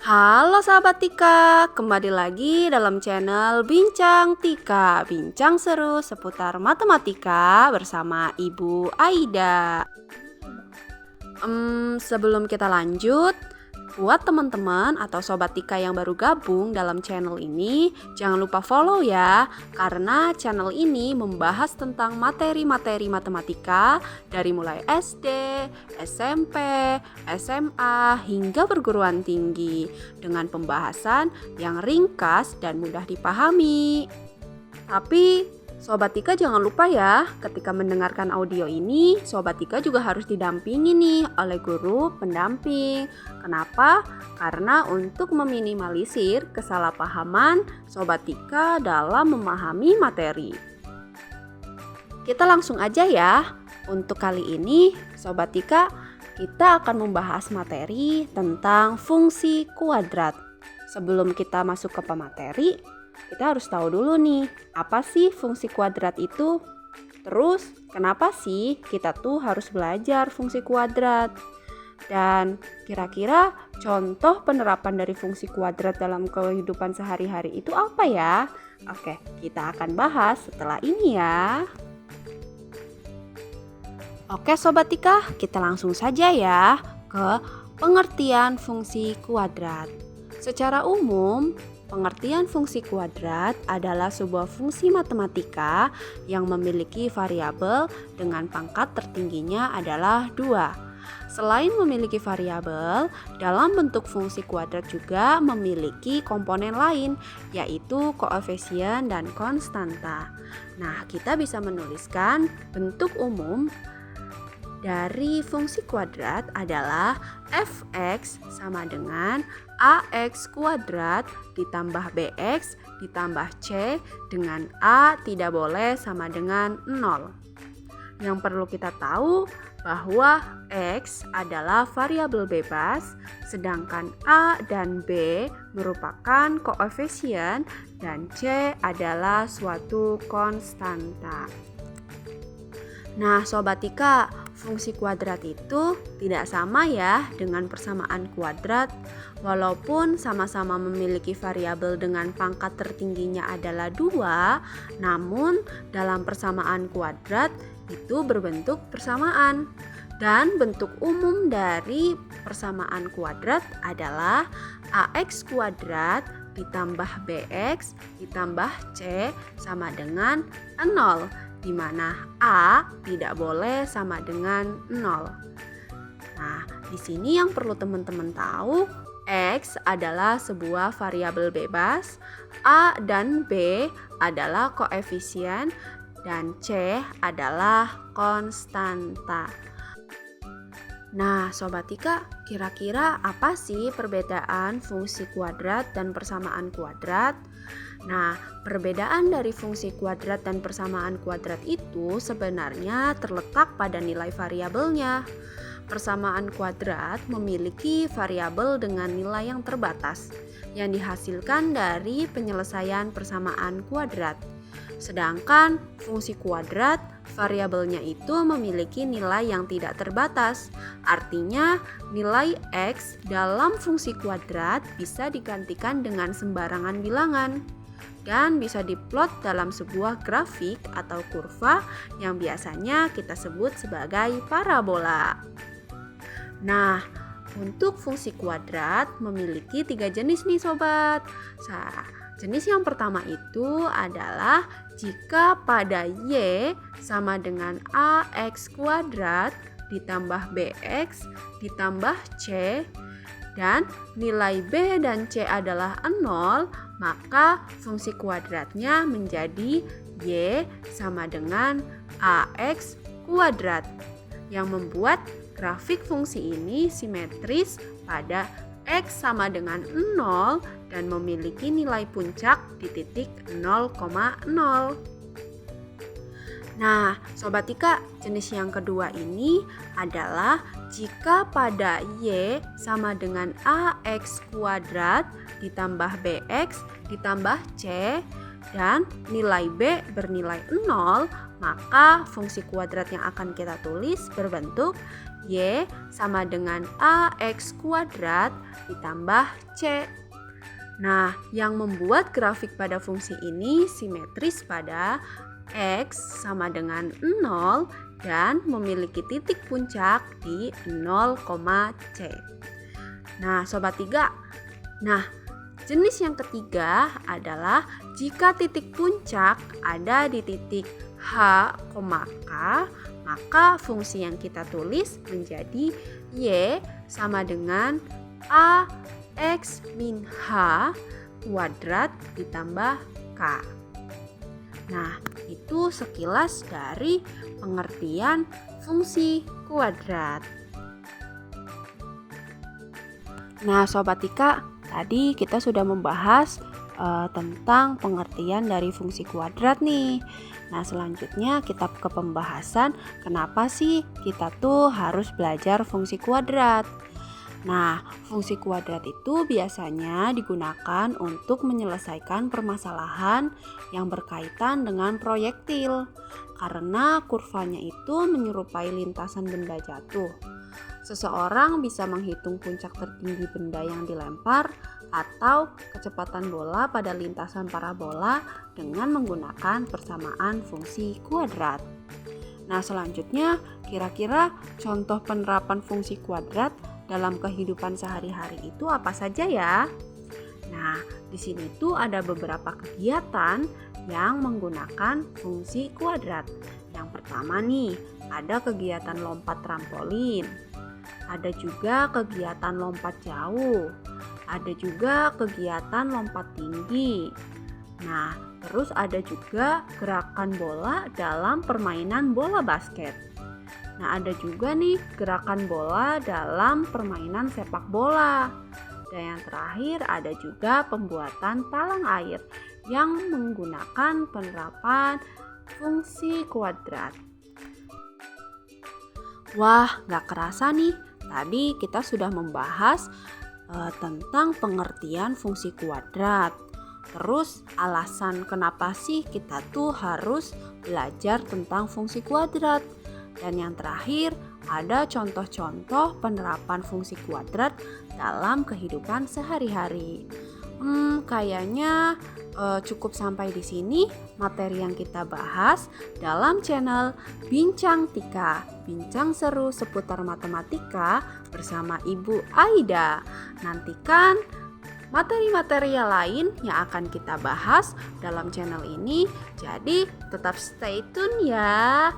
Halo sahabat Tika, kembali lagi dalam channel Bincang Tika, bincang seru seputar matematika bersama Ibu Aida. Sebelum kita lanjut, buat teman-teman atau sobat Tika yang baru gabung dalam channel ini, jangan lupa follow ya, karena channel ini membahas tentang materi-materi matematika dari mulai SD, SMP, SMA, hingga perguruan tinggi dengan pembahasan yang ringkas dan mudah dipahami. Tapi Sobat Tika jangan lupa ya, ketika mendengarkan audio ini, Sobat Tika juga harus didampingi nih oleh guru pendamping. Kenapa? Karena untuk meminimalisir kesalahpahaman Sobat Tika dalam memahami materi. Kita langsung aja ya. Untuk kali ini, Sobat Tika, kita akan membahas materi tentang fungsi kuadrat. Sebelum kita masuk ke pemateri, kita harus tahu dulu nih, apa sih fungsi kuadrat itu? Terus, kenapa sih kita tuh harus belajar fungsi kuadrat? Dan kira-kira contoh penerapan dari fungsi kuadrat dalam kehidupan sehari-hari itu apa ya? Oke, kita akan bahas setelah ini ya. Oke Sobat Tika, kita langsung saja ya ke pengertian fungsi kuadrat. Secara umum, pengertian fungsi kuadrat adalah sebuah fungsi matematika yang memiliki variabel dengan pangkat tertingginya adalah 2. Selain memiliki variabel, dalam bentuk fungsi kuadrat juga memiliki komponen lain, yaitu koefisien dan konstanta. Nah, kita bisa menuliskan bentuk umum dari fungsi kuadrat adalah fx sama dengan ax kuadrat ditambah bx ditambah c dengan a tidak boleh sama dengan 0. Yang perlu kita tahu bahwa x adalah variabel bebas, sedangkan a dan b merupakan koefisien dan c adalah suatu konstanta. Nah, Sobat Tika, fungsi kuadrat itu tidak sama ya dengan persamaan kuadrat. Walaupun sama-sama memiliki variabel dengan pangkat tertingginya adalah 2, namun dalam persamaan kuadrat itu berbentuk persamaan. Dan bentuk umum dari persamaan kuadrat adalah ax kuadrat ditambah bx ditambah c sama dengan 0. di mana A tidak boleh sama dengan 0. Nah, di sini yang perlu teman-teman tahu, X adalah sebuah variabel bebas, A dan B adalah koefisien, dan C adalah konstanta. Nah, Sobat Tika, kira-kira apa sih perbedaan fungsi kuadrat dan persamaan kuadrat? Nah, perbedaan dari fungsi kuadrat dan persamaan kuadrat itu sebenarnya terletak pada nilai variabelnya. Persamaan kuadrat memiliki variabel dengan nilai yang terbatas, yang dihasilkan dari penyelesaian persamaan kuadrat. Sedangkan fungsi kuadrat, variabelnya itu memiliki nilai yang tidak terbatas. Artinya, nilai X dalam fungsi kuadrat bisa digantikan dengan sembarangan bilangan dan bisa diplot dalam sebuah grafik atau kurva yang biasanya kita sebut sebagai parabola. Nah, untuk fungsi kuadrat memiliki 3 jenis nih sobat. Jenis yang pertama itu adalah jika pada Y sama dengan AX kuadrat ditambah BX ditambah C dan nilai B dan C adalah 0, maka fungsi kuadratnya menjadi Y sama dengan AX kuadrat yang membuat grafik fungsi ini simetris pada X sama dengan 0 dan memiliki nilai puncak di titik 0,0. Nah, Sobat Tika, jenis yang kedua ini adalah jika pada Y sama dengan AX kuadrat ditambah BX ditambah C dan nilai B bernilai 0, maka fungsi kuadrat yang akan kita tulis berbentuk Y sama dengan AX kuadrat ditambah C. Nah, yang membuat grafik pada fungsi ini simetris pada X sama dengan 0 dan memiliki titik puncak di 0, C. Nah, Sobat 3. Nah, jenis yang ketiga adalah jika titik puncak ada di titik H, K, maka fungsi yang kita tulis menjadi Y sama dengan AX min H kuadrat ditambah K. Nah, itu sekilas dari pengertian fungsi kuadrat. Nah, Sobat Tika, tadi kita sudah membahas tentang pengertian dari fungsi kuadrat nih. Nah, selanjutnya kita ke pembahasan kenapa sih kita tuh harus belajar fungsi kuadrat. Nah, fungsi kuadrat itu biasanya digunakan untuk menyelesaikan permasalahan yang berkaitan dengan proyektil karena kurvanya itu menyerupai lintasan benda jatuh. Seseorang bisa menghitung puncak tertinggi benda yang dilempar atau kecepatan bola pada lintasan parabola dengan menggunakan persamaan fungsi kuadrat. Nah, selanjutnya kira-kira contoh penerapan fungsi kuadrat dalam kehidupan sehari-hari itu apa saja ya? Nah, di sini tuh ada beberapa kegiatan yang menggunakan fungsi kuadrat. Yang pertama nih, ada kegiatan lompat trampolin. Ada juga kegiatan lompat jauh. Ada juga kegiatan lompat tinggi. Nah, terus ada juga gerakan bola dalam permainan bola basket. Nah, ada juga nih gerakan bola dalam permainan sepak bola. Dan yang terakhir ada juga pembuatan talang air yang menggunakan penerapan fungsi kuadrat. Wah, gak kerasa nih, tadi kita sudah membahas tentang pengertian fungsi kuadrat. Terus alasan kenapa sih kita tuh harus belajar tentang fungsi kuadrat. Dan yang terakhir, ada contoh-contoh penerapan fungsi kuadrat dalam kehidupan sehari-hari. Kayaknya cukup sampai di sini materi yang kita bahas dalam channel Bincang Tika. Bincang seru seputar matematika bersama Ibu Aida. Nantikan materi-materi yang lain yang akan kita bahas dalam channel ini. Jadi tetap stay tune ya.